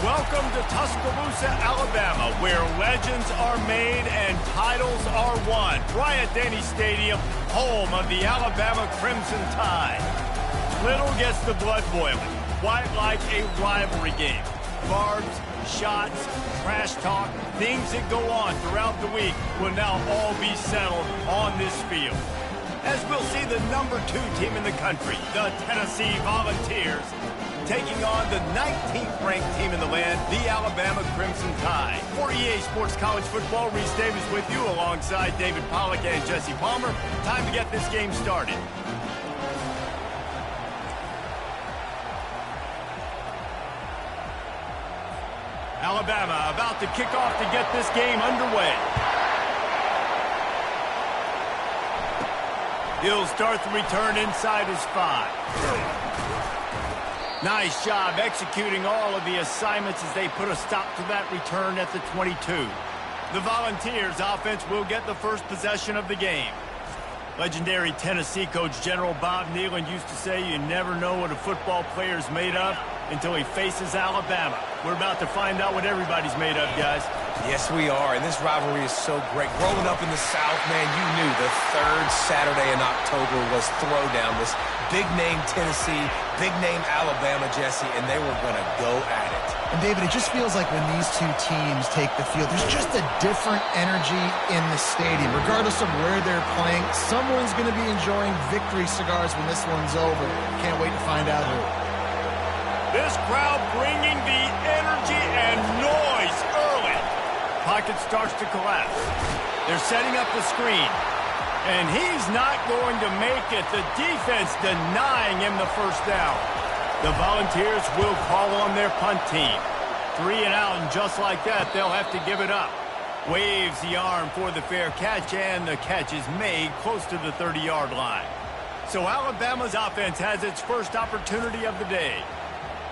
Welcome to Tuscaloosa, Alabama, where legends are made and titles are won. Bryant-Denny Stadium, home of the Alabama Crimson Tide. Little gets the blood boiling, quite like a rivalry game. Barbs, shots, trash talk, things that go on throughout the week will now all be settled on this field. As we'll see the #2 team in the country, the Tennessee Volunteers, taking on the 19th ranked team in the land, the Alabama Crimson Tide. For EA Sports College Football, Reese Davis with you alongside David Pollack and Jesse Palmer. Time to get this game started. Alabama about to kick off to get this game underway. He'll start the return inside his 5. Nice job executing all of the assignments as they put a stop to that return at the 22. The Volunteers offense will get the first possession of the game. Legendary Tennessee coach General Bob Neyland used to say you never know what a football player is made of until he faces Alabama. We're about to find out what everybody's made of, guys. Yes, we are, and this rivalry is so great. Growing up in the South, man, you knew the third Saturday in October was Throwdown. This big-name Tennessee, big-name Alabama, Jesse, and they were going to go at it. And, David, it just feels like when these two teams take the field, there's just a different energy in the stadium. Regardless of where they're playing, someone's going to be enjoying victory cigars when this one's over. Can't wait to find out who. This crowd bringing the energy and noise early. Pocket starts to collapse. They're setting up the screen. And he's not going to make it. The defense denying him the first down. The Volunteers will call on their punt team. 3 and out, and just like that, they'll have to give it up. Waves the arm for the fair catch, and the catch is made close to the 30-yard line. So Alabama's offense has its first opportunity of the day.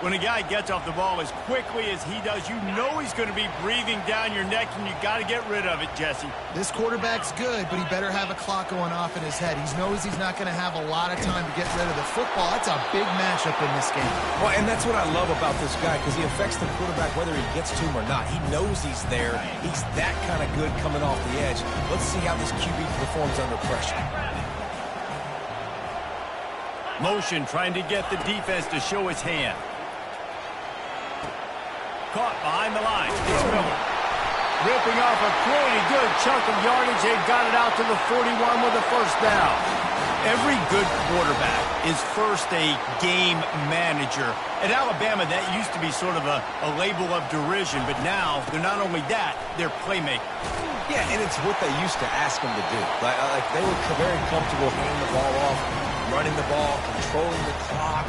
When a guy gets off the ball as quickly as he does, you know he's going to be breathing down your neck, and you got to get rid of it, Jesse. This quarterback's good, but he better have a clock going off in his head. He knows he's not going to have a lot of time to get rid of the football. That's a big matchup in this game. Well, and that's what I love about this guy, because he affects the quarterback whether he gets to him or not. He knows he's there. He's that kind of good coming off the edge. Let's see how this QB performs under pressure. Motion trying to get the defense to show his hand. Caught behind the line. It's Miller. Ripping off a pretty good chunk of yardage. They got it out to the 41 with a first down. Every good quarterback is first a game manager. At Alabama, that used to be sort of a label of derision, but now they're not only that, they're playmakers. Yeah, and it's what they used to ask them to do. Like they were very comfortable handing the ball off, running the ball, controlling the clock,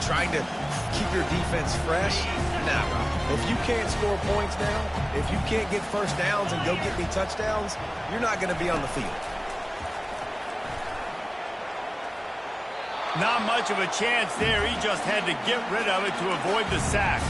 trying to keep your defense fresh. Nah, bro. If you can't score points now, if you can't get first downs and go get me touchdowns, you're not going to be on the field. Not much of a chance there. He just had to get rid of it to avoid the sack.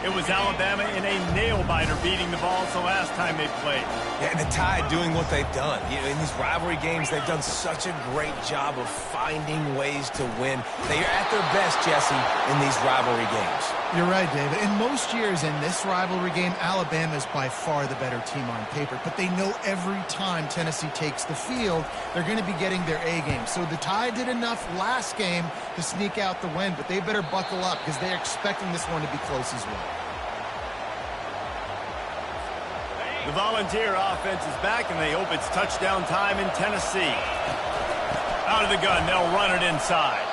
It was Alabama in a nail-biter beating the Vols the last time they played. Yeah, and the Tide doing what they've done. In these rivalry games, they've done such a great job of finding ways to win. They are at their best, Jesse, in these rivalry games. You're right, David. In most years in this rivalry game, Alabama is by far the better team on paper. But they know every time Tennessee takes the field, they're going to be getting their A game. So the Tide did enough last game to sneak out the win, but they better buckle up because they're expecting this one to be close as well. The Volunteer offense is back, and they hope it's touchdown time in Tennessee. Out of the gun, they'll run it inside.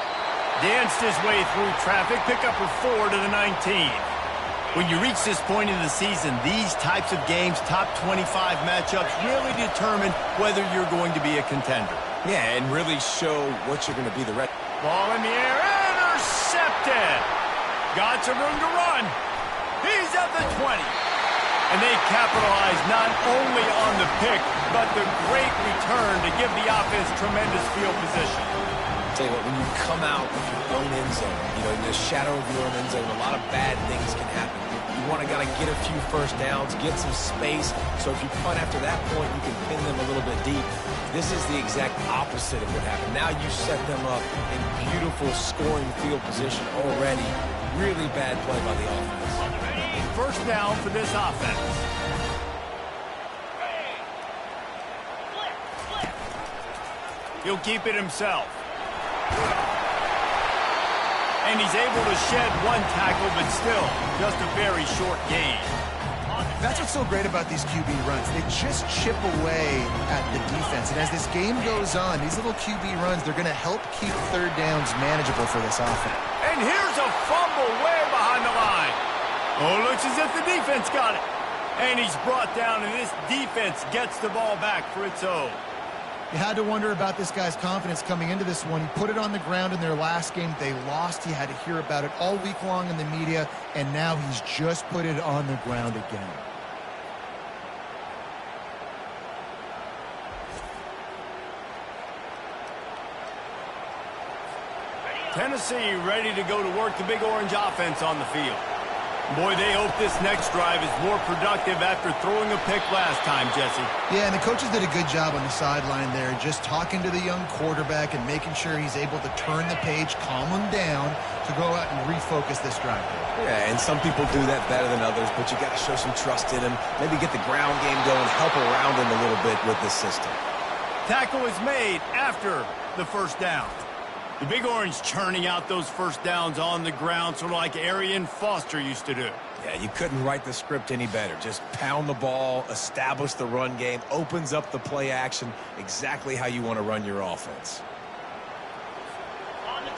Danced his way through traffic, pick up a 4 to the 19. When you reach this point in the season, these types of games, top 25 matchups, really determine whether you're going to be a contender. Yeah, and really show what you're going to be the rest. Ball in the air, intercepted. Got some room to run. He's at the 20. And they capitalize not only on the pick, but the great return to give the offense tremendous field position. I'll tell you what, when you come out of your own end zone, in the shadow of your own end zone, a lot of bad things can happen. You want to get a few first downs, get some space, so if you punt after that point, you can pin them a little bit deep. This is the exact opposite of what happened. Now you set them up in beautiful scoring field position already. Really bad play by the offense. first down for this offense. He'll keep it himself. And he's able to shed one tackle, but still, just a very short gain. That's what's so great about these QB runs. They just chip away at the defense. And as this game goes on, these little QB runs, they're going to help keep third downs manageable for this offense. And here's a fumble way behind the line. Oh, looks as if the defense got it. And he's brought down, and this defense gets the ball back for its own. You had to wonder about this guy's confidence coming into this one. He put it on the ground in their last game. They lost. He had to hear about it all week long in the media, and now he's just put it on the ground again. Tennessee ready to go to work the Big Orange offense on the field. Boy, they hope this next drive is more productive after throwing a pick last time, Jesse. Yeah, and the coaches did a good job on the sideline there, just talking to the young quarterback and making sure he's able to turn the page, calm him down to go out and refocus this drive. Yeah, and some people do that better than others, but you got to show some trust in him. Maybe get the ground game going, help around him a little bit with this system. Tackle is made after the first down. The Big Orange churning out those first downs on the ground, sort of like Arian Foster used to do. Yeah, you couldn't write the script any better. Just pound the ball, establish the run game, opens up the play action, exactly how you want to run your offense.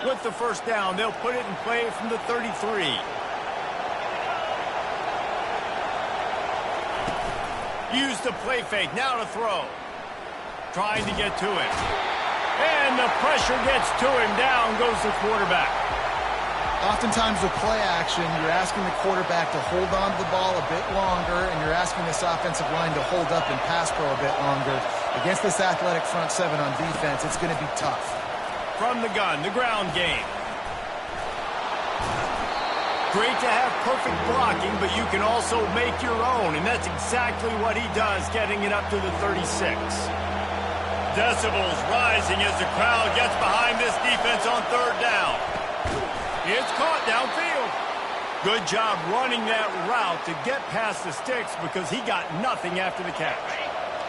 With the first down, they'll put it in play from the 33. Use the play fake, now to throw. Trying to get to it. And the pressure gets to him. Down goes the quarterback. Oftentimes with play action, you're asking the quarterback to hold on to the ball a bit longer, and you're asking this offensive line to hold up and pass pro a bit longer. Against this athletic front seven on defense, it's going to be tough. From the gun, the ground game. Great to have perfect blocking, but you can also make your own, and that's exactly what he does, getting it up to the 36. Decibels rising as the crowd gets behind this defense on third down. It's caught downfield. Good job running that route to get past the sticks because he got nothing after the catch.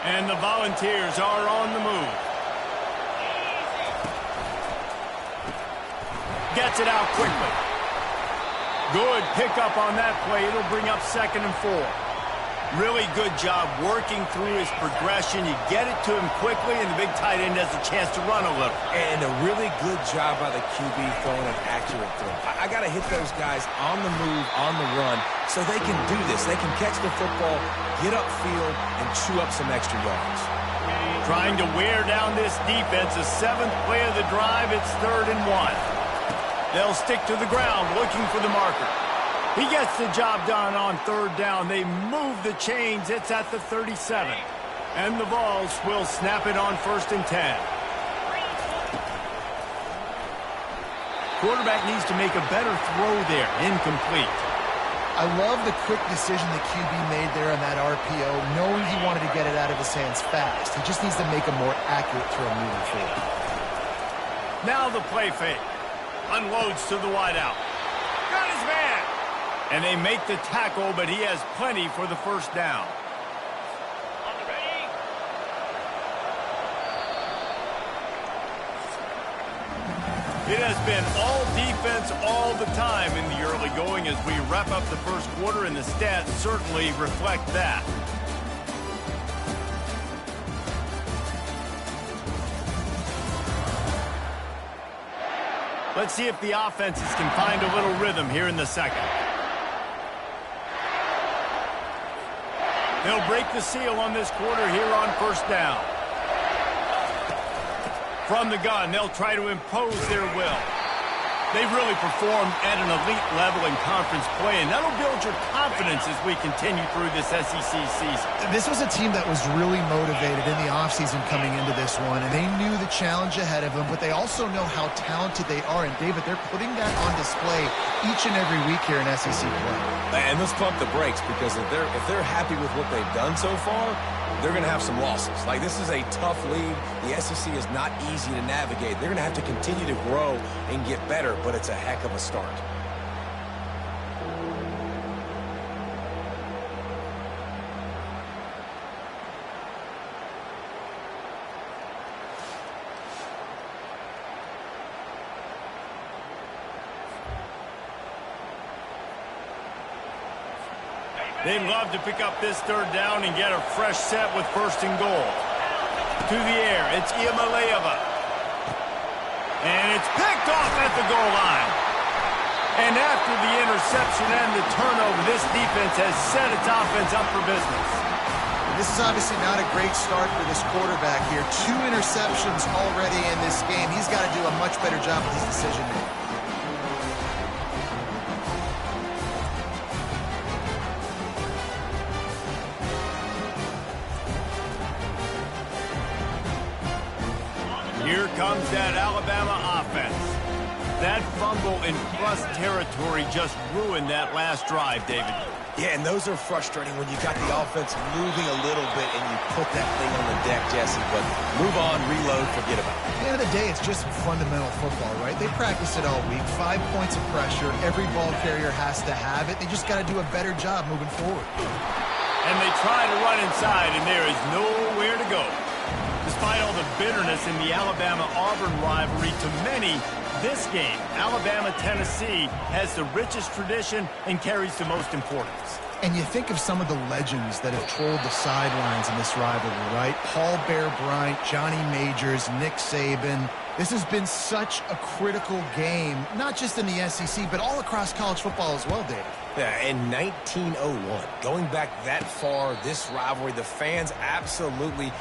And the Volunteers are on the move. Gets it out quickly. Good pickup on that play. It'll bring up 2nd and 4. Really good job working through his progression. You get it to him quickly, and the big tight end has a chance to run a little. And a really good job by the QB throwing an accurate throw. I got to hit those guys on the move, on the run, so they can do this. They can catch the football, get upfield, and chew up some extra yards. Trying to wear down this defense. The 7th play of the drive, it's 3rd and 1. They'll stick to the ground looking for the marker. He gets the job done on third down. They move the chains. It's at the 37. And the Vols will snap it on 1st and 10. Quarterback needs to make a better throw there. Incomplete. I love the quick decision the QB made there on that RPO, knowing he wanted to get it out of his hands fast. He just needs to make a more accurate throw moving forward. Now the play fake. Unloads to the wideout. Got his man. And they make the tackle, but he has plenty for the first down. It has been all defense all the time in the early going as we wrap up the first quarter, and the stats certainly reflect that. Let's see if the offenses can find a little rhythm here in the second. They'll break the seal on this quarter here on first down. From the gun, they'll try to impose their will. They've really performed at an elite level in conference play, and that'll build your confidence as we continue through this SEC season. This was a team that was really motivated in the offseason coming into this one, and they knew the challenge ahead of them, but they also know how talented they are. And, David, they're putting that on display each and every week here in SEC play. And let's pump the brakes, because if they're happy with what they've done so far, they're going to have some losses. Like, this is a tough league. The SEC is not easy to navigate. They're going to have to continue to grow and get better, but it's a heck of a start. They'd love to pick up this third down and get a fresh set with first and goal. To the air, it's Iamaleava. And it's picked off at the goal line. And after the interception and the turnover, this defense has set its offense up for business. This is obviously not a great start for this quarterback here. 2 interceptions already in this game. He's got to do a much better job with his decision-making. Here comes that Alabama offense. That fumble in plus territory just ruined that last drive, David. Yeah, and those are frustrating when you got the offense moving a little bit and you put that thing on the deck, Jesse. But move on, reload, forget about it. At the end of the day, it's just fundamental football, right? They practice it all week. 5 points of pressure. Every ball carrier has to have it. They just got to do a better job moving forward. And they try to run inside, and there is nowhere to go. Despite all the bitterness in the Alabama-Auburn rivalry, to many, this game, Alabama-Tennessee, has the richest tradition and carries the most importance. And you think of some of the legends that have trolled the sidelines in this rivalry, right? Paul Bear Bryant, Johnny Majors, Nick Saban. This has been such a critical game, not just in the SEC, but all across college football as well, David. Yeah, in 1901, going back that far, this rivalry, the fans absolutely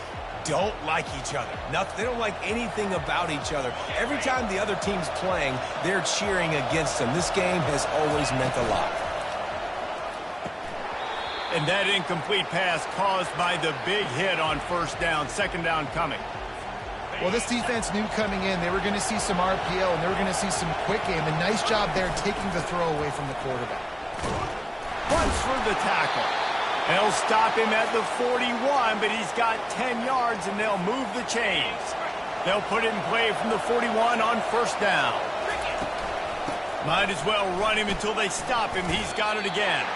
don't like each other. They don't like anything about each other. Every time the other team's playing, they're cheering against them. This game has always meant a lot. And that incomplete pass caused by the big hit on first down, second down coming. Well, this defense knew coming in they were going to see some RPO and they were going to see some quick game. A nice job there taking the throw away from the quarterback. Runs for the tackle. They'll stop him at the 41, but he's got 10 yards, and they'll move the chains. They'll put it in play from the 41 on first down. Might as well run him until they stop him. He's got it again.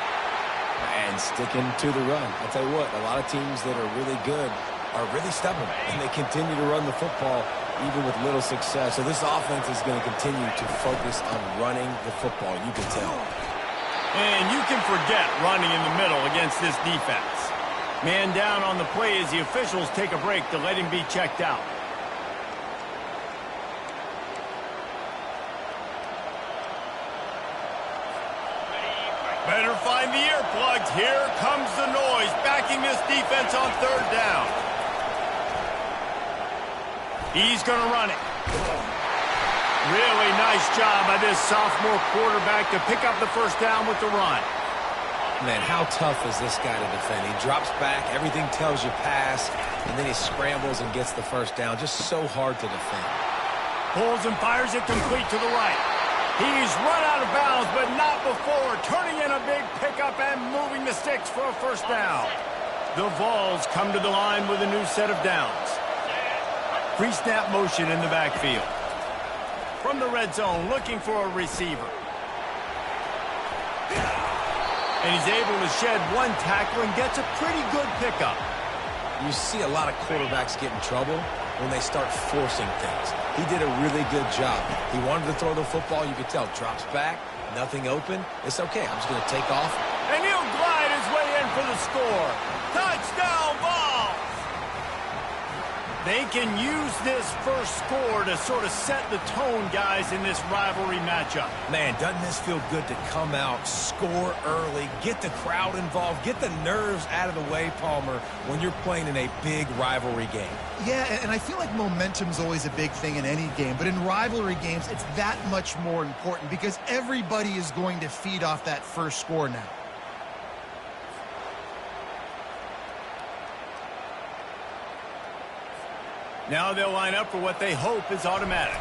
And sticking to the run. I'll tell you what, a lot of teams that are really good are really stubborn, and they continue to run the football even with little success. So this offense is going to continue to focus on running the football. You can tell. And you can forget running in the middle against this defense. Man down on the play as the officials take a break to let him be checked out. Better find the earplugs. Here comes the noise, backing this defense on third down. He's going to run it. Really nice job by this sophomore quarterback to pick up the first down with the run. Man, how tough is this guy to defend? He drops back, everything tells you pass, and then he scrambles and gets the first down. Just so hard to defend. Pulls and fires it complete to the right. He's run out of bounds, but not before turning in a big pickup and moving the sticks for a first down. The Vols come to the line with a new set of downs. Pre-snap motion in the backfield. From the red zone, looking for a receiver. And he's able to shed one tackle and gets a pretty good pickup. You see a lot of quarterbacks get in trouble when they start forcing things. He did a really good job. He wanted to throw the football. You could tell. Drops back, nothing open. It's okay. I'm just going to take off. And he'll glide his way in for the score. Touchdown, Vols! They can use this first score to sort of set the tone, guys, in this rivalry matchup. Man, doesn't this feel good to come out, score early, get the crowd involved, get the nerves out of the way, Palmer, when you're playing in a big rivalry game? Yeah, and I feel like momentum's always a big thing in any game, but in rivalry games, it's that much more important because everybody is going to feed off that first score now. Now they'll line up for what they hope is automatic.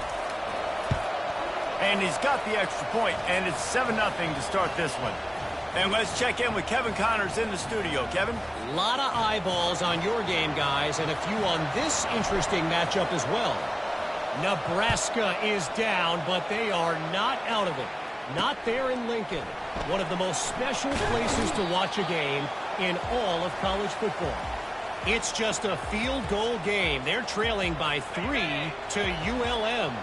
And he's got the extra point, and it's 7-0 to start this one. And let's check in with Kevin Connors in the studio. Kevin? A lot of eyeballs on your game, guys, and a few on this interesting matchup as well. Nebraska is down, but they are not out of it. Not there in Lincoln. One of the most special places to watch a game in all of college football. It's just a field goal game. They're trailing by 3 to ULM.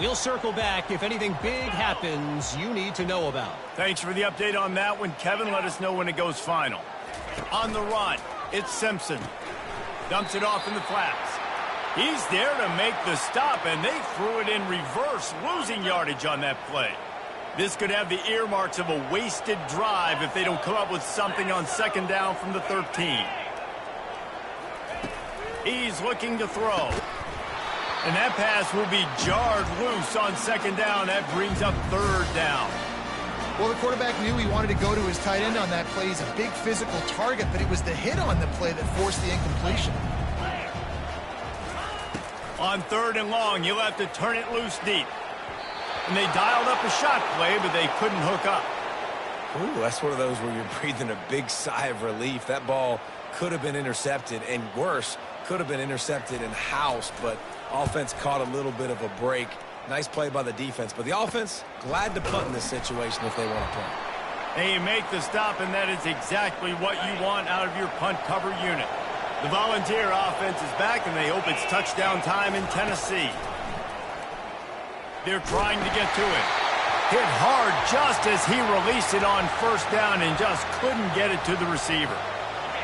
We'll circle back if anything big happens you need to know about. Thanks for the update on that one, Kevin. Let us know when it goes final. On the run, it's Simpson. Dumps it off in the flats. He's there to make the stop, and they threw it in reverse, losing yardage on that play. This could have the earmarks of a wasted drive if they don't come up with something on second down from the 13. He's looking to throw. And that pass will be jarred loose on second down. That brings up third down. Well, the quarterback knew he wanted to go to his tight end on that play. He's a big physical target, but it was the hit on the play that forced the incompletion. On third and long, he'll have to turn it loose deep. And they dialed up a shot play, but they couldn't hook up. Ooh, that's one of those where you're breathing a big sigh of relief. That ball could have been intercepted, and worse, could have been intercepted and housed, but offense caught a little bit of a break. Nice play by the defense, but the offense, glad to punt in this situation if they want to punt. They make the stop, and that is exactly what you want out of your punt cover unit. The Volunteer offense is back, and they hope it's touchdown time in Tennessee. They're trying to get to it. Hit hard just as he released it on first down and just couldn't get it to the receiver.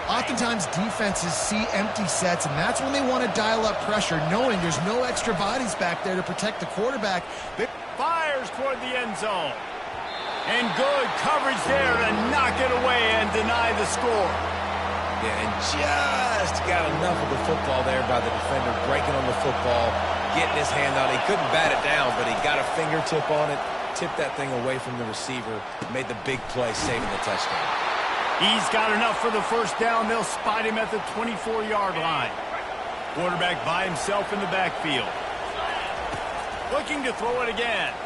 Oftentimes, defenses see empty sets, and that's when they want to dial up pressure, knowing there's no extra bodies back there to protect the quarterback. It fires toward the end zone. And good coverage there to knock it away and deny the score. Yeah, and just got enough of the football there by the defender, breaking on the football, getting his hand on it. He couldn't bat it down, but he got a fingertip on it, tipped that thing away from the receiver, made the big play, saving the touchdown. He's got enough for the first down. They'll spot him at the 24-yard line. Quarterback by himself in the backfield. Looking to throw it again.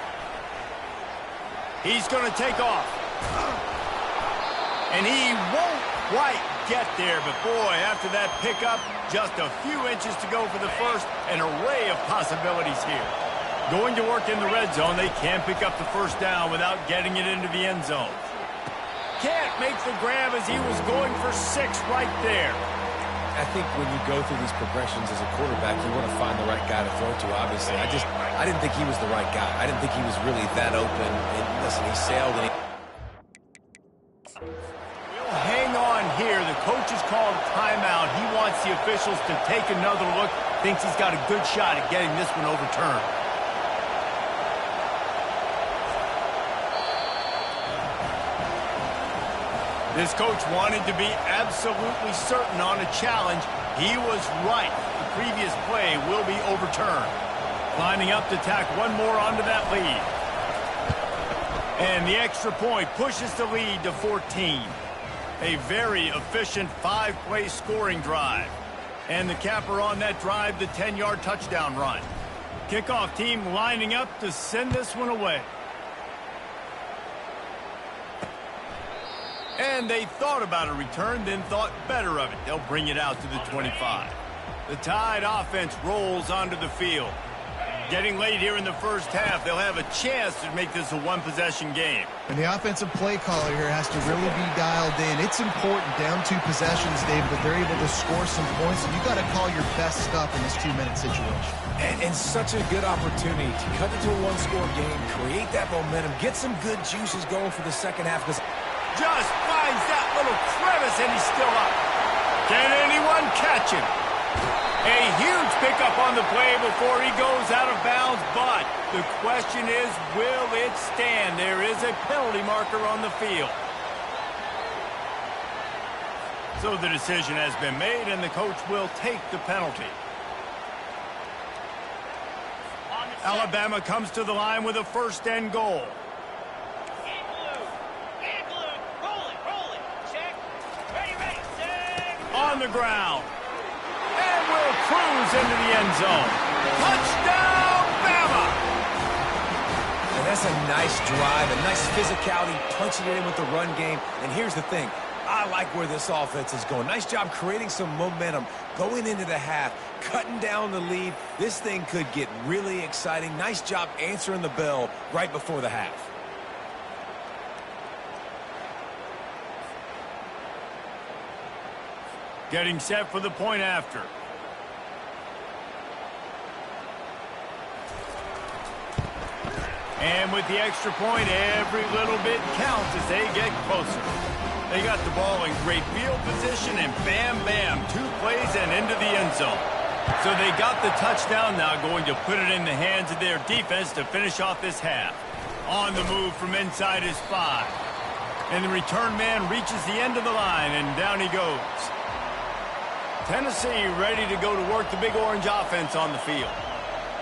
He's going to take off. And he won't quite get there. But, boy, after that pickup, just a few inches to go for the first. An array of possibilities here. Going to work in the red zone. They can't pick up the first down without getting it into the end zone. Can't make the grab as he was going for 6 right there. I think when you go through these progressions as a quarterback, you want to find the right guy to throw to, obviously. I didn't think he was the right guy. I didn't think he was really that open. And listen, he sailed and We'll hang on here. The coach has called timeout. He wants the officials to take another look. Thinks he's got a good shot at getting this one overturned. This coach wanted to be absolutely certain on a challenge. He was right. The previous play will be overturned. Lining up to tack one more onto that lead. And the extra point pushes the lead to 14. A very efficient 5-play scoring drive. And the capper on that drive, the 10-yard touchdown run. Kickoff team lining up to send this one away. And they thought about a return, then thought better of it. They'll bring it out to the 25. The Tide offense rolls onto the field. Getting late here in the first half, they'll have a chance to make this a one-possession game. And the offensive play caller here has to really be dialed in. It's important, down 2 possessions, David, that they're able to score some points. And you got to call your best stuff in this 2-minute situation. And such a good opportunity to cut into a one-score game, create that momentum, get some good juices going for the second half. Because just finds that little crevice, and he's still up. Can anyone catch him? A huge pickup on the play before he goes out of bounds, but the question is, will it stand? There is a penalty marker on the field. So the decision has been made, and the coach will take the penalty. Alabama comes to the line with a 1st and goal. On the ground. And will cruise into the end zone. Touchdown, Bama! And that's a nice drive, a nice physicality, punching it in with the run game. And here's the thing. I like where this offense is going. Nice job creating some momentum going into the half, cutting down the lead. This thing could get really exciting. Nice job answering the bell right before the half. Getting set for the point after. And with the extra point, every little bit counts as they get closer. They got the ball in great field position, and bam, bam, 2 plays and into the end zone. So they got the touchdown, now going to put it in the hands of their defense to finish off this half. On the move from inside his 5. And the return man reaches the end of the line, and down he goes. Tennessee ready to go to work the Big Orange offense on the field.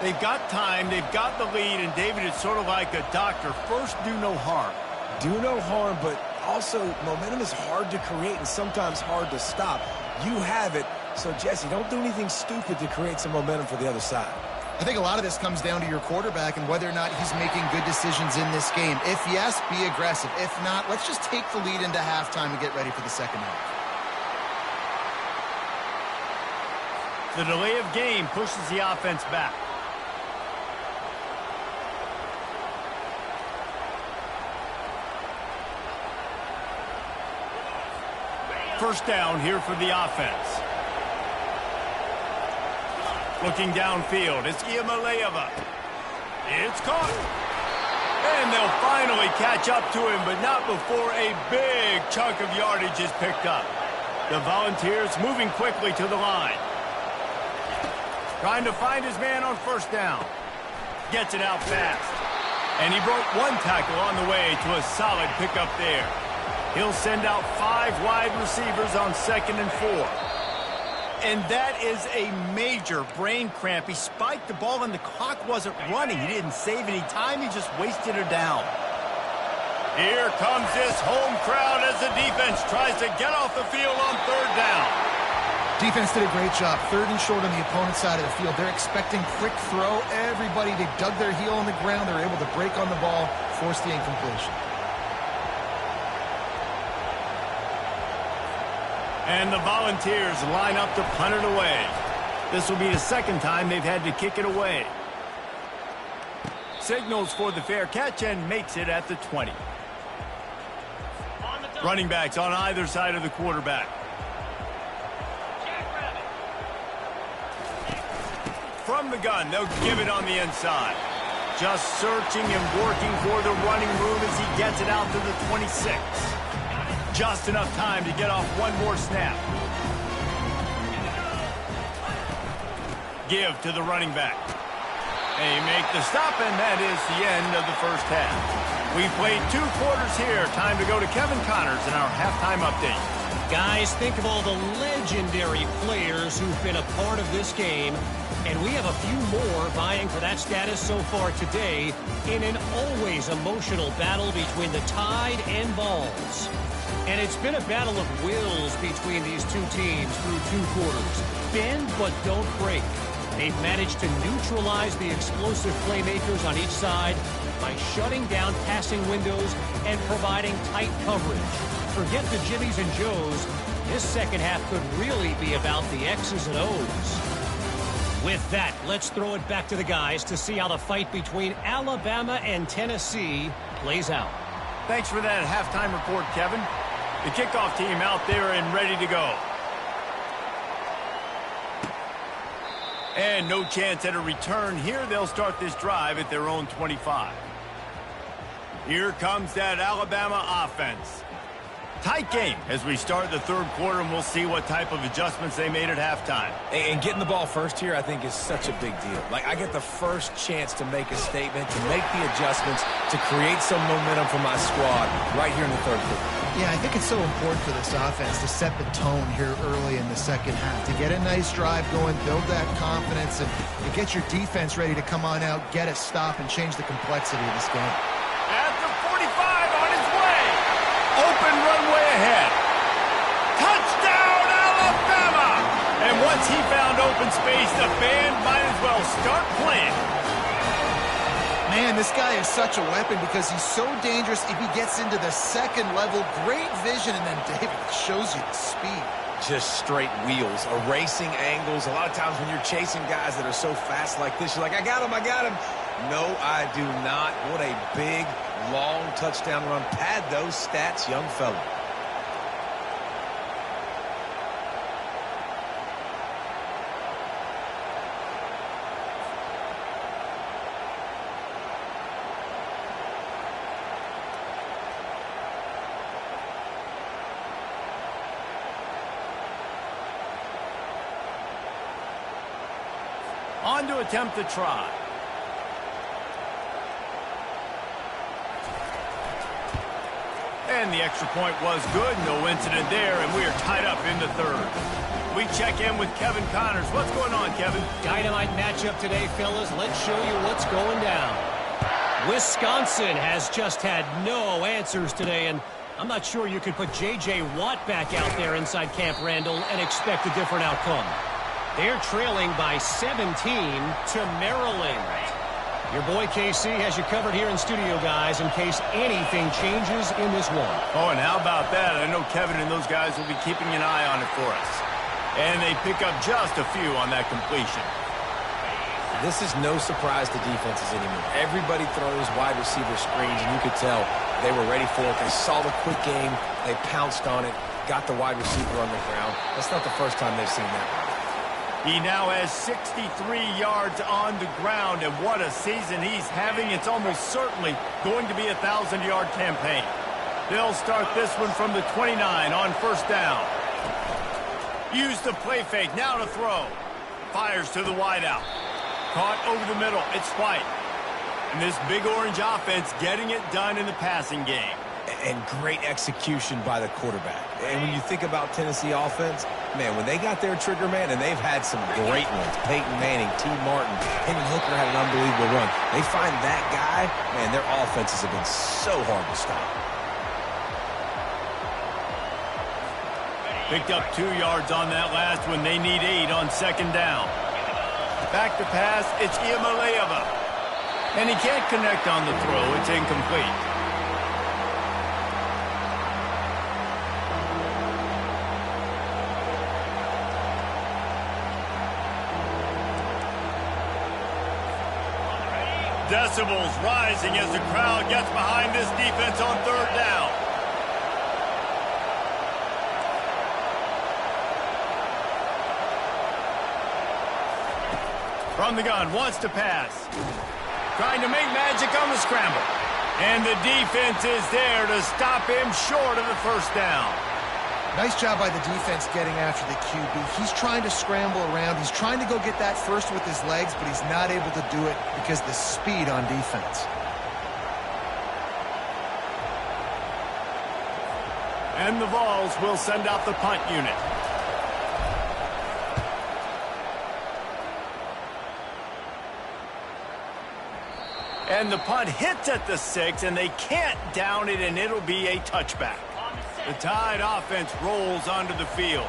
They've got time, they've got the lead, and David, it's sort of like a doctor. First, do no harm. Do no harm, but also momentum is hard to create and sometimes hard to stop. You have it, so Jesse, don't do anything stupid to create some momentum for the other side. I think a lot of this comes down to your quarterback and whether or not he's making good decisions in this game. If yes, be aggressive. If not, let's just take the lead into halftime and get ready for the second half. The delay of game pushes the offense back. First down here for the offense. Looking downfield, it's Iamaleava. It's caught. And they'll finally catch up to him, but not before a big chunk of yardage is picked up. The Volunteers moving quickly to the line. Trying to find his man on first down. Gets it out fast. And he broke 1 tackle on the way to a solid pickup there. He'll send out 5 wide receivers on 2nd and 4. And that is a major brain cramp. He spiked the ball and the clock wasn't running. He didn't save any time. He just wasted her down. Here comes this home crowd as the defense tries to get off the field on 3rd down. Defense did a great job. 3rd and short on the opponent's side of the field. They're expecting quick throw. Everybody, they dug their heel on the ground. They're able to break on the ball, force the incompletion. And the Volunteers line up to punt it away. This will be the 2nd time they've had to kick it away. Signals for the fair catch and makes it at the 20. Running backs on either side of the quarterback. From the gun, they'll give it on the inside. Just searching and working for the running room as he gets it out to the 26. Just enough time to get off one more snap. Give to the running back. They make the stop, and that is the end of the first half. We played 2 quarters here. Time to go to Kevin Connors in our halftime update. Guys, think of all the legendary players who've been a part of this game, and we have a few more vying for that status so far today in an always emotional battle between the Tide and Vols. And it's been a battle of wills between these 2 teams through 2 quarters. Bend but don't break. They've managed to neutralize the explosive playmakers on each side by shutting down passing windows and providing tight coverage. Forget the Jimmies and Joes. This second half could really be about the X's and O's. With that, let's throw it back to the guys to see how the fight between Alabama and Tennessee plays out. Thanks for that halftime report, Kevin. The kickoff team out there and ready to go. And no chance at a return here. They'll start this drive at their own 25. Here comes that Alabama offense. Tight game as we start the 3rd quarter, and we'll see what type of adjustments they made at halftime. And getting the ball first here, I think, is such a big deal. Like, I get the first chance to make a statement, to make the adjustments, to create some momentum for my squad right here in the 3rd quarter. Yeah, I think it's so important for this offense to set the tone here early in the second half, to get a nice drive going, build that confidence, and get your defense ready to come on out, get a stop, and change the complexity of this game. At the 45 on his way. Open runway ahead. Touchdown, Alabama! And once he found open space, the band might as well start playing. Man, this guy is such a weapon because he's so dangerous if he gets into the 2nd level. Great vision, and then David shows you the speed. Just straight wheels, erasing angles. A lot of times when you're chasing guys that are so fast like this, you're like, I got him, I got him. No, I do not. What a big, long touchdown run. Pad those stats, young fella. On to attempt the try. And the extra point was good. No incident there, and we are tied up in the third. We check in with Kevin Connors. What's going on, Kevin? Dynamite matchup today, fellas. Let's show you what's going down. Wisconsin has just had no answers today, and I'm not sure you could put J.J. Watt back out there inside Camp Randall and expect a different outcome. They're trailing by 17 to Maryland. Your boy KC has you covered here in studio, guys, in case anything changes in this one. Oh, and how about that? I know Kevin and those guys will be keeping an eye on it for us. And they pick up just a few on that completion. This is no surprise to defenses anymore. Everybody throws wide receiver screens, and you could tell they were ready for it. They saw the quick game. They pounced on it, got the wide receiver on the ground. That's not the first time they've seen that. He now has 63 yards on the ground, and what a season he's having. It's almost certainly going to be a 1,000-yard campaign. They'll start this one from the 29 on first down. Use the play fake, now to throw. Fires to the wideout. Caught over the middle, it's White. And this big orange offense getting it done in the passing game. And great execution by the quarterback. And when you think about Tennessee offense, man, when they got their trigger man, and they've had some great ones, Peyton Manning, T. Martin, Hendon Hooker had an unbelievable run. They find that guy, man, their offenses have been so hard to stop. Picked up 2 yards on that last one. They need 8 on second down. Back to pass, it's Iamaleava. And he can't connect on the throw. It's incomplete. Decibels rising as the crowd gets behind this defense on third down. From the gun, wants to pass. Trying to make magic on the scramble. And the defense is there to stop him short of the first down. Nice job by the defense getting after the QB. He's trying to scramble around. He's trying to go get that first with his legs, but he's not able to do it because of the speed on defense. And the Vols will send out the punt unit. And the punt hits at the 6, and they can't down it, and it'll be a touchback. The Tide offense rolls onto the field.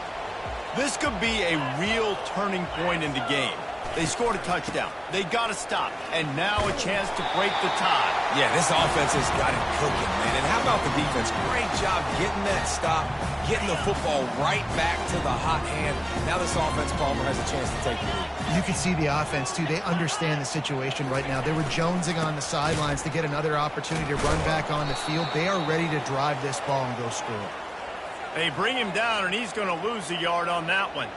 This could be a real turning point in the game. They scored a touchdown. They got to stop. And now a chance to break the tie. Yeah, this offense has got it cooking, man. And how about the defense? Great job getting that stop, getting the football right back to the hot hand. Now this offense, Palmer, has a chance to take the lead. You can see the offense, too. They understand the situation right now. They were jonesing on the sidelines to get another opportunity to run back on the field. They are ready to drive this ball and go score. They bring him down, and he's going to lose a yard on that one.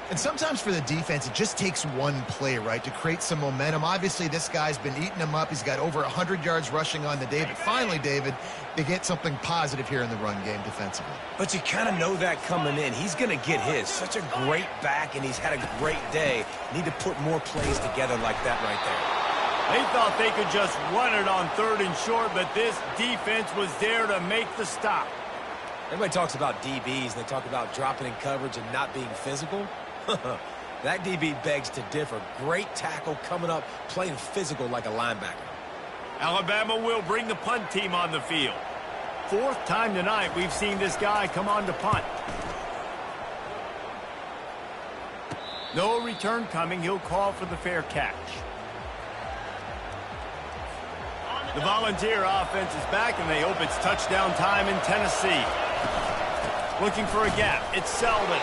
And sometimes for the defense, it just takes one play, right, to create some momentum. Obviously, this guy's been eating them up. He's got over 100 yards rushing on the day. But finally, David, they get something positive here in the run game defensively. But you kind of know that coming in. He's going to get his. Such a great back, and he's had a great day. Need to put more plays together like that right there. They thought they could just run it on third and short, but this defense was there to make the stop. Everybody talks about DBs. They talk about dropping in coverage and not being physical. That DB begs to differ. Great tackle coming up, playing physical like a linebacker. Alabama will bring the punt team on the field. Fourth time tonight we've seen this guy come on to punt. No return coming. He'll call for the fair catch. The Volunteer offense is back, and they hope it's touchdown time in Tennessee. Looking for a gap. It's Selden.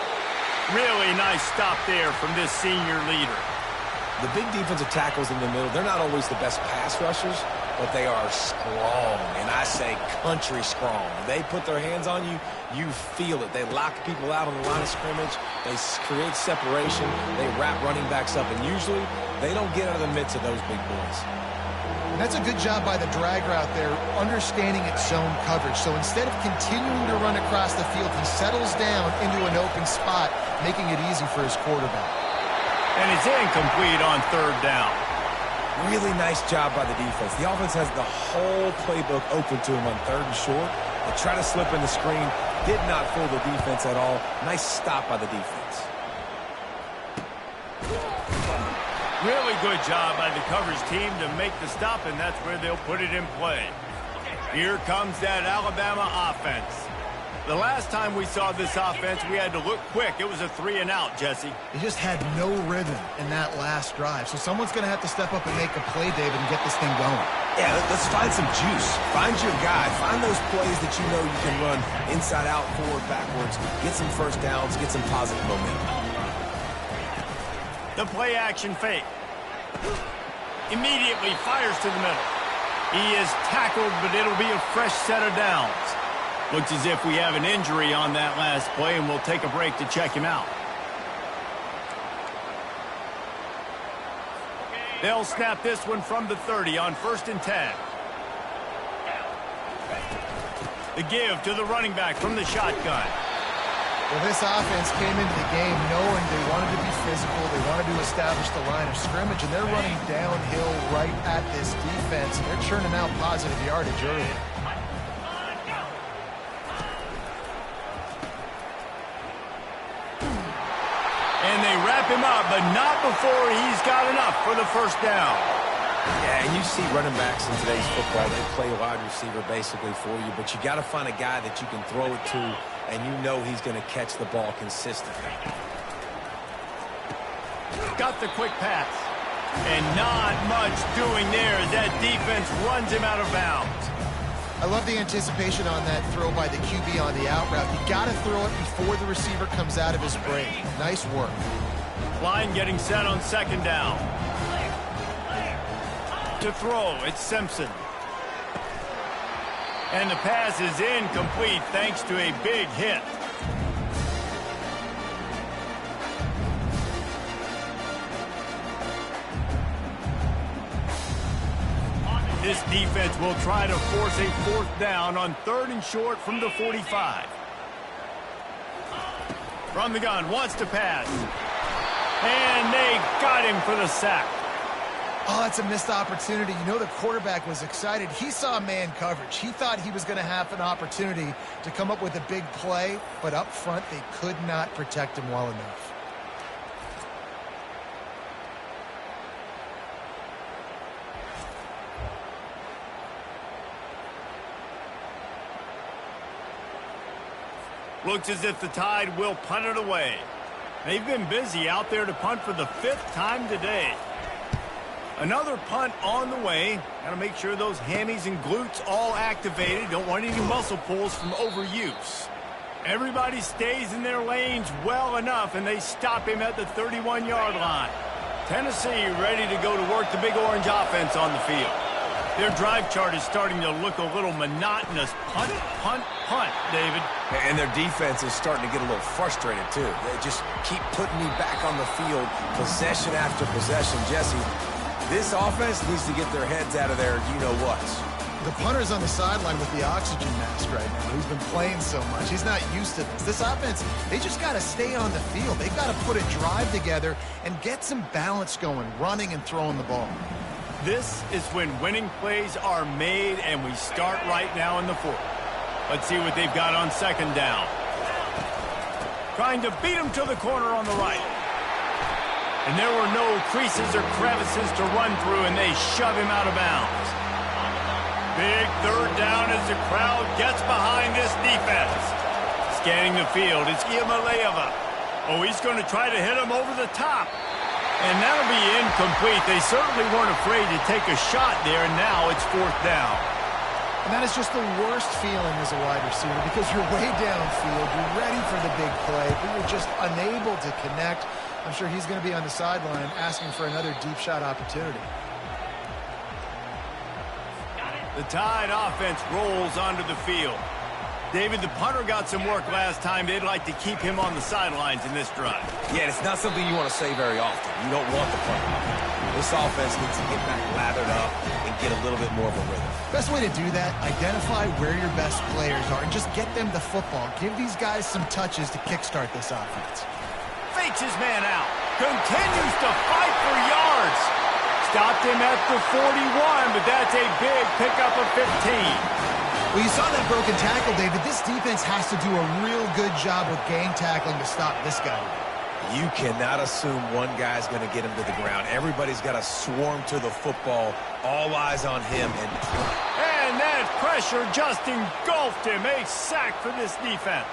Really nice stop there from this senior leader. The big defensive tackles in the middle, they're not always the best pass rushers, but they are strong, and I say country strong. When they put their hands on you, you feel it. They lock people out on the line of scrimmage. They create separation. They wrap running backs up, and usually they don't get out of the midst of those big boys. And that's a good job by the drag route there, understanding its zone coverage. So instead of continuing to run across the field, he settles down into an open spot, making it easy for his quarterback. And it's incomplete on third down. Really nice job by the defense. The offense has the whole playbook open to them on third and short. They try to slip in the screen. Did not fool the defense at all. Nice stop by the defense. Really good job by the coverage team to make the stop, and that's where they'll put it in play. Here comes that Alabama offense. The last time we saw this offense, we had to look quick. It was a 3-and-out, Jesse. They just had no rhythm in that last drive. So someone's going to have to step up and make a play, David, and get this thing going. Yeah, let's find some juice. Find your guy. Find those plays that you know you can run inside out, forward, backwards. Get some first downs. Get some positive momentum. The play action fake. Immediately fires to the middle. He is tackled, but it'll be a fresh set of downs. Looks as if we have an injury on that last play, and we'll take a break to check him out. They'll snap this one from the 30 on 1st and 10. The give to the running back from the shotgun. Well, this offense came into the game knowing they wanted to be physical. They wanted to establish the line of scrimmage, and they're running downhill right at this defense. They're churning out positive yardage early. And they wrap him up, but not before he's got enough for the first down. Yeah, and you see running backs in today's football. They play wide receiver basically for you, but you got to find a guy that you can throw it to, and you know he's going to catch the ball consistently. Got the quick pass. And not much doing there as that defense runs him out of bounds. I love the anticipation on that throw by the QB on the out route. You got to throw it before the receiver comes out of his break. Nice work. Line getting set on 2nd down. To throw, it's Simpson. And the pass is incomplete thanks to a big hit. This defense will try to force a 4th down on 3rd and short from the 45. From the gun, wants to pass. And they got him for the sack. Oh, that's a missed opportunity. You know the quarterback was excited. He saw man coverage. He thought he was going to have an opportunity to come up with a big play, but up front they could not protect him well enough. Looks as if the Tide will punt it away. They've been busy out there to punt for the 5th time today. Another punt on the way. Got to make sure those hammies and glutes all activated. Don't want any muscle pulls from overuse. Everybody stays in their lanes well enough, and they stop him at the 31-yard line. Tennessee ready to go to work the Big Orange offense on the field. Their drive chart is starting to look a little monotonous. Punt, punt, punt, David. And their defense is starting to get a little frustrated, too. They just keep putting me back on the field, possession after possession. Jesse, this offense needs to get their heads out of their you-know-whats. The punter's on the sideline with the oxygen mask right now. He's been playing so much. He's not used to this. This offense, they just got to stay on the field. They've got to put a drive together and get some balance going, running and throwing the ball. This is when winning plays are made, and we start right now in the 4th. Let's see what they've got on 2nd down. Trying to beat him to the corner on the right. And there were no creases or crevices to run through, and they shove him out of bounds. Big 3rd down as the crowd gets behind this defense. Scanning the field, it's Iamaleava. Oh, he's going to try to hit him over the top. And that'll be incomplete. They certainly weren't afraid to take a shot there, and now it's 4th down. And that is just the worst feeling as a wide receiver because you're way downfield, you're ready for the big play, but you're just unable to connect. I'm sure he's going to be on the sideline asking for another deep shot opportunity. The Tide offense rolls onto the field. David, the punter got some work last time. They'd like to keep him on the sidelines in this drive. Yeah, it's not something you want to say very often. You don't want the punter. This offense needs to get back lathered up and get a little bit more of a rhythm. Best way to do that, identify where your best players are and just get them the football. Give these guys some touches to kickstart this offense. Fakes his man out. continues to fight for yards. Stopped him at the 41, but that's a big pickup of 15. Well, you saw that broken tackle, David. This defense has to do a real good job with gang tackling to stop this guy. You cannot assume one guy's going to get him to the ground. Everybody's got to swarm to the football. All eyes on him. And that pressure just engulfed him. A sack for this defense.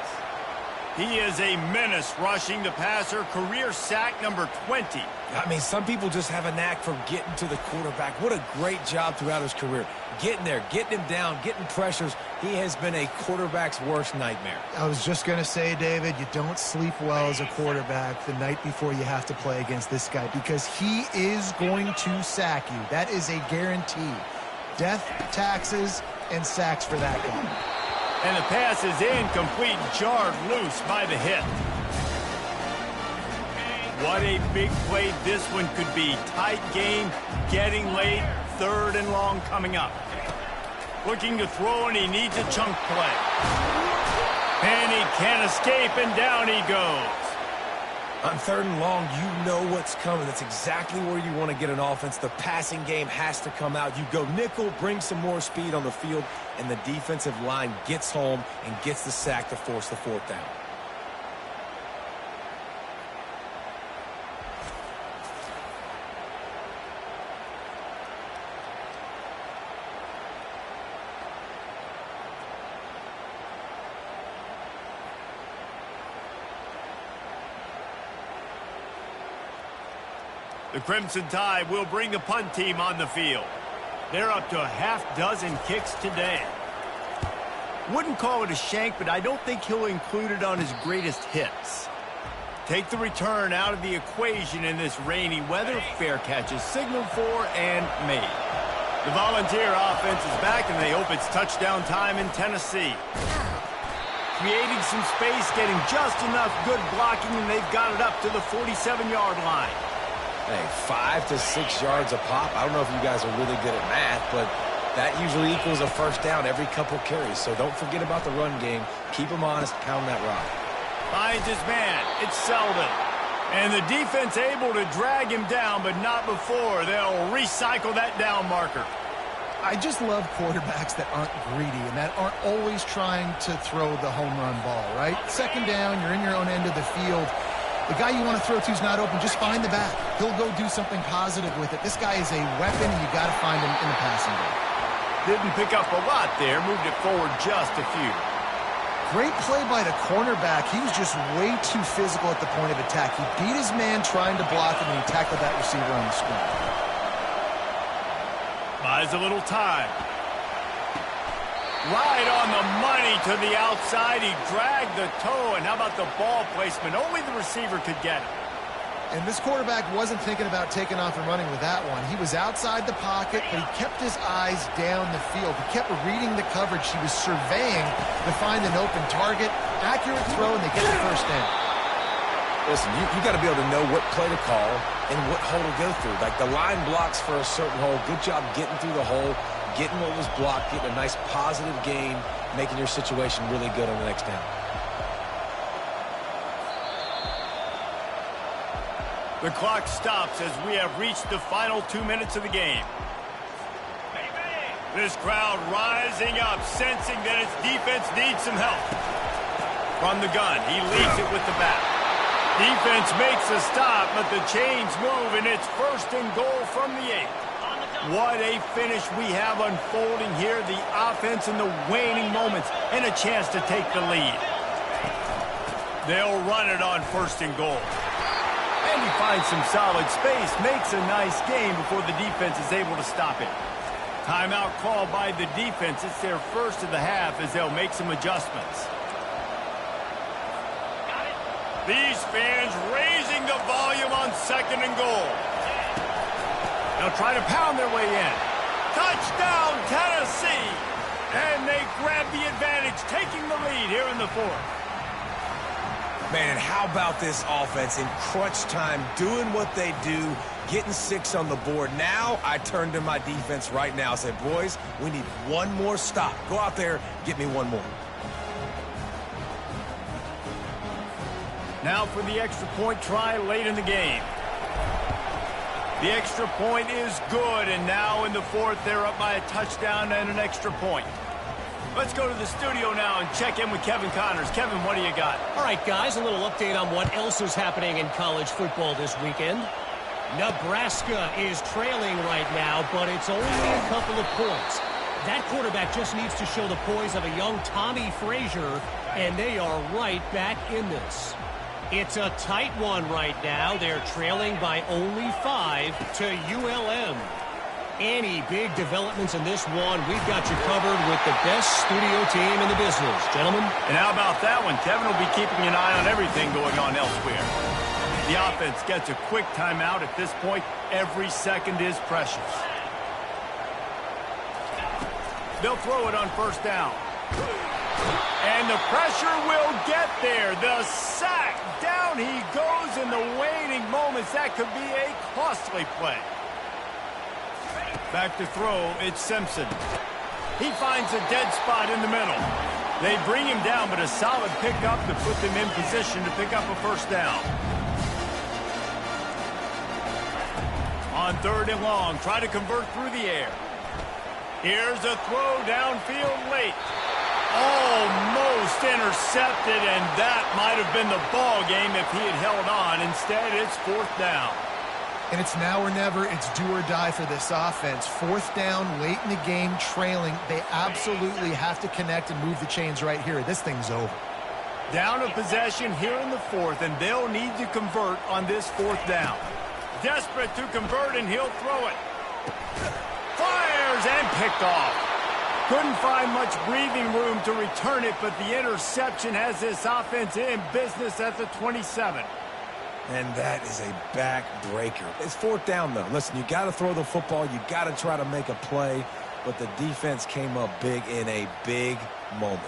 He is a menace rushing the passer. Career sack number 20. I mean, some people just have a knack for getting to the quarterback. What a great job throughout his career. Getting there, getting him down, getting pressures. He has been a quarterback's worst nightmare. I was just going to say, David, you don't sleep well as a quarterback the night before you have to play against this guy because he is going to sack you. That is a guarantee. Death, taxes, and sacks for that guy. And the pass is incomplete, jarred loose by the hit. What a big play this one could be. Tight game, getting late, 3rd and long coming up. Looking to throw, and he needs a chunk play. And he can't escape, and down he goes. On 3rd and long, you know what's coming. That's exactly where you want to get an offense. The passing game has to come out. You go nickel, bring some more speed on the field, and the defensive line gets home and gets the sack to force the 4th down. The Crimson Tide will bring the punt team on the field. They're up to a half-dozen kicks today. Wouldn't call it a shank, but I don't think he'll include it on his greatest hits. Take the return out of the equation in this rainy weather. Fair catch is signaled for and made. The Volunteer offense is back, and they hope it's touchdown time in Tennessee. Creating some space, getting just enough good blocking, and they've got it up to the 47-yard line. Hey, 5 to 6 yards a pop. I don't know if you guys are really good at math, but that usually equals a 1st down every couple carries. So don't forget about the run game. Keep them honest. Pound that rock. Finds his man. It's Selden. And the defense able to drag him down, but not before. They'll recycle that down marker. I just love quarterbacks that aren't greedy and that aren't always trying to throw the home run ball, right? 2nd down, you're in your own end of the field. The guy you want to throw to is not open. Just find the back. He'll go do something positive with it. This guy is a weapon, and you got to find him in the passing game. Didn't pick up a lot there. Moved it forward just a few. Great play by the cornerback. He was just way too physical at the point of attack. He beat his man trying to block him, and he tackled that receiver on the screen. Buys a little time. Right on the money to the outside. He dragged the toe, and how about the ball placement? Only the receiver could get it. And this quarterback wasn't thinking about taking off and running with that one. He was outside the pocket, but he kept his eyes down the field. He kept reading the coverage. He was surveying to find an open target. Accurate throw, and they get the 1st down. Listen, you got to be able to know what play to call and what hole to go through. Like the line blocks for a certain hole. Good job getting through the hole, getting what was blocked, getting a nice positive gain, making your situation really good on the next down. The clock stops as we have reached the final 2 minutes of the game. This crowd rising up, sensing that its defense needs some help. From the gun, he leads it with the bat. Defense makes a stop, but the chains move, and it's 1st and goal from the 8. What a finish we have unfolding here. The offense in the waning moments, and a chance to take the lead. They'll run it on 1st and goal. And he finds some solid space, makes a nice game before the defense is able to stop it. Timeout called by the defense. It's their 1st of the half as they'll make some adjustments. These fans raising the volume on 2nd and goal. They'll try to pound their way in. Touchdown, Tennessee! And they grab the advantage, taking the lead here in the 4th. Man, and how about this offense in crunch time, doing what they do, getting 6 on the board. Now I turn to my defense right now and say, boys, we need one more stop. Go out there, get me one more. Now for the extra point try late in the game. The extra point is good, and now in the fourth, they're up by a touchdown and an extra point. Let's go to the studio now and check in with Kevin Connors. Kevin, what do you got? All right, guys, a little update on what else is happening in college football this weekend. Nebraska is trailing right now, but it's only a couple of points. That quarterback just needs to show the poise of a young Tommy Frazier, and they are right back in this. It's a tight one right now. They're trailing by only 5 to ULM. Any big developments in this one, we've got you covered with the best studio team in the business. Gentlemen? And how about that one? Kevin will be keeping an eye on everything going on elsewhere. The offense gets a quick timeout at this point. Every second is precious. They'll throw it on first down. And the pressure will get there. The sack. Down he goes in the waning moments. That could be a costly play. Back to throw. It's Simpson. He finds a dead spot in the middle. They bring him down, but a solid pickup to put them in position to pick up a first down. On 3rd and long, try to convert through the air. Here's a throw downfield late. Almost intercepted, and that might have been the ball game if he had held on. Instead, it's 4th down. And it's now or never. It's do or die for this offense. 4th down, late in the game, trailing. They absolutely have to connect and move the chains right here. This thing's over. Down a possession here in the 4th, and they'll need to convert on this 4th down. Desperate to convert, and he'll throw it. Fires and picked off. Couldn't find much breathing room to return it, but the interception has this offense in business at the 27. And that is a backbreaker. It's 4th down, though. Listen, you got to throw the football. You got to try to make a play, but the defense came up big in a big moment.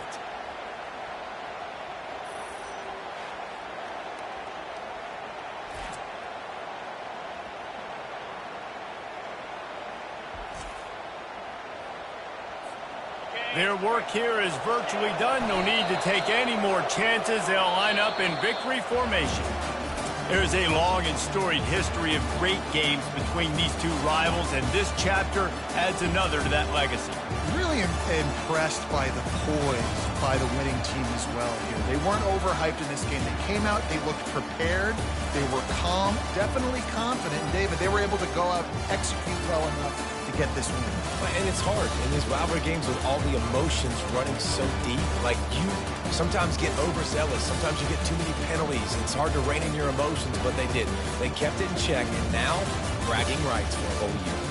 Their work here is virtually done. No need to take any more chances. They'll line up in victory formation. There's a long and storied history of great games between these two rivals, and this chapter adds another to that legacy. Really impressed by the poise by the winning team as well here. They weren't overhyped in this game. They came out, they looked prepared, they were calm, definitely confident. And David, they were able to go out and execute well enough to get this win. And it's hard in these rivalry games with all the emotions running so deep. Like, you sometimes get overzealous. Sometimes you get too many penalties. It's hard to rein in your emotions, but they did. They kept it in check, and now bragging rights for a whole year.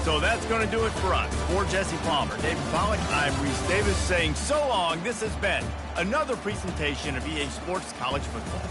So that's going to do it for us. For Jesse Palmer, David Pollack, I'm Reese Davis saying so long. This has been another presentation of EA Sports College Football.